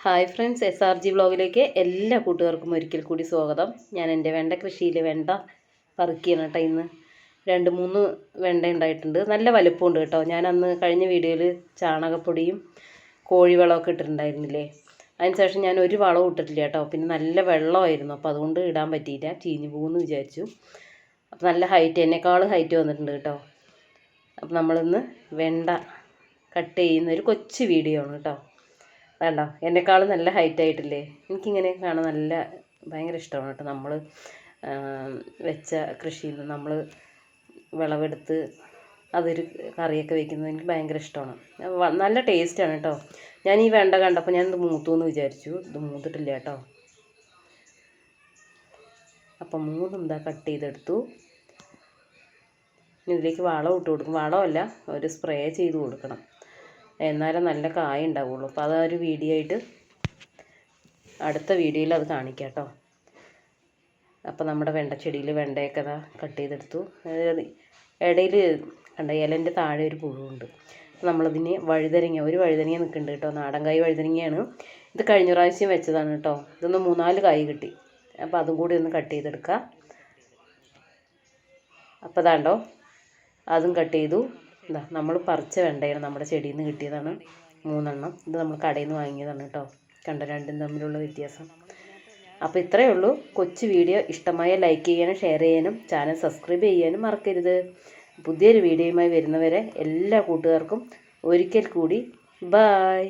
Hi friends, SRG വ്ളോഗിലേക്ക് എല്ലാ കൂട്ടുകാർക്കും ഒരിക്കൽ കൂടി സ്വാഗതം. ഞാൻ എൻ്റെ വെണ്ട കൃഷിയിൽ വെണ്ട പറിക്കുകയാണ് കേട്ടോ. ഇന്ന് 2-3 വെണ്ട ഉണ്ടായിട്ടുണ്ട്. നല്ല വലുപ്പമുണ്ട് കേട്ടോ. ഞാൻ അന്ന് കഴിഞ്ഞ വീഡിയോയിൽ ചാണകപ്പൊടിയും കോഴിവളമൊക്കെ ഇട്ടിട്ടുണ്ടായിരുന്നില്ലേ. അതിനുശേഷം ഞാൻ ഒരു വളവും ഇട്ടിട്ടില്ല കേട്ടോ. പിന്നെ നല്ല വെള്ളമായിരുന്നു, അപ്പോൾ അതുകൊണ്ട് ഇടാൻ പറ്റിയില്ല, ചീഞ്ഞു പോകുമെന്ന് വിചാരിച്ചു. അപ്പോൾ നല്ല ഹൈറ്റ്, എന്നെക്കാളും ഹൈറ്റ് വന്നിട്ടുണ്ട് കേട്ടോ. അപ്പോൾ നമ്മളിന്ന് വെണ്ട കട്ട് ചെയ്യുന്ന ഒരു കൊച്ചു വീഡിയോ ആണ് കേട്ടോ. വേണ്ട, എന്നെക്കാളും നല്ല ഹൈറ്റ് ആയിട്ടില്ലേ. എനിക്കിങ്ങനെ കാണാൻ ഭയങ്കര ഇഷ്ടമാണ് കേട്ടോ. നമ്മൾ വെച്ച കൃഷിയിൽ നിന്ന് നമ്മൾ വിളവെടുത്ത് അതൊരു കറിയൊക്കെ വയ്ക്കുന്നത് എനിക്ക് ഭയങ്കര ഇഷ്ടമാണ്. നല്ല ടേസ്റ്റാണ് കേട്ടോ. ഞാൻ ഈ വെണ്ട കണ്ടപ്പോൾ ഞാനിത് മൂത്തു എന്ന് വിചാരിച്ചു. ഇത് മൂത്തിട്ടില്ല കേട്ടോ. അപ്പം 3 എന്താ കട്ട് ചെയ്തെടുത്തു. ഇതിലേക്ക് വളം ഇട്ട് കൊടുക്കും. വളമല്ല, ഒരു സ്പ്രേ ചെയ്ത് കൊടുക്കണം, എന്നാലും നല്ല കായ ഉണ്ടാവുള്ളൂ. അപ്പോൾ അതൊരു വീഡിയോ ആയിട്ട് അടുത്ത വീഡിയോയിൽ അത് കാണിക്കാം കേട്ടോ. അപ്പോൾ നമ്മുടെ വെണ്ടച്ചെടിയിൽ വെണ്ടയൊക്കെ കട്ട് ചെയ്തെടുത്തു. ഇടയിൽ കണ്ട ഇലൻ്റെ താഴെ ഒരു പുഴുവുണ്ട്. നമ്മളതിന് ഒരു വഴുതനങ്ങ നിൽക്കുന്നുണ്ട് കേട്ടോ. നാടൻകായ് വഴുതനങ്ങയാണ്. ഇത് കഴിഞ്ഞ പ്രാവശ്യം വെച്ചതാണ് കേട്ടോ. ഇതൊന്ന് 3-4 കായ് കിട്ടി. അപ്പോൾ അതും കൂടി ഒന്ന് കട്ട് ചെയ്തെടുക്കുക. അപ്പോൾ അതാണ്ടോ, അതും കട്ട് ചെയ്തു. ഇതാ നമ്മൾ പറിച്ച വെണ്ടയാണ്, നമ്മുടെ ചെടിയിൽ നിന്ന് കിട്ടിയതാണ് 3 എണ്ണം. ഇത് നമ്മൾ കടയിൽ നിന്ന് വാങ്ങിയതാണ് കേട്ടോ. കണ്ട രണ്ടും തമ്മിലുള്ള വ്യത്യാസം. അപ്പോൾ ഇത്രയേ ഉള്ളൂ കൊച്ചു വീഡിയോ. ഇഷ്ടമായ ലൈക്ക് ചെയ്യാനും ഷെയർ ചെയ്യാനും ചാനൽ സബ്സ്ക്രൈബ് ചെയ്യാനും മറക്കരുത്. പുതിയൊരു വീഡിയോയുമായി വരുന്നവരെ എല്ലാ കൂട്ടുകാർക്കും ഒരിക്കൽ കൂടി ബായ്.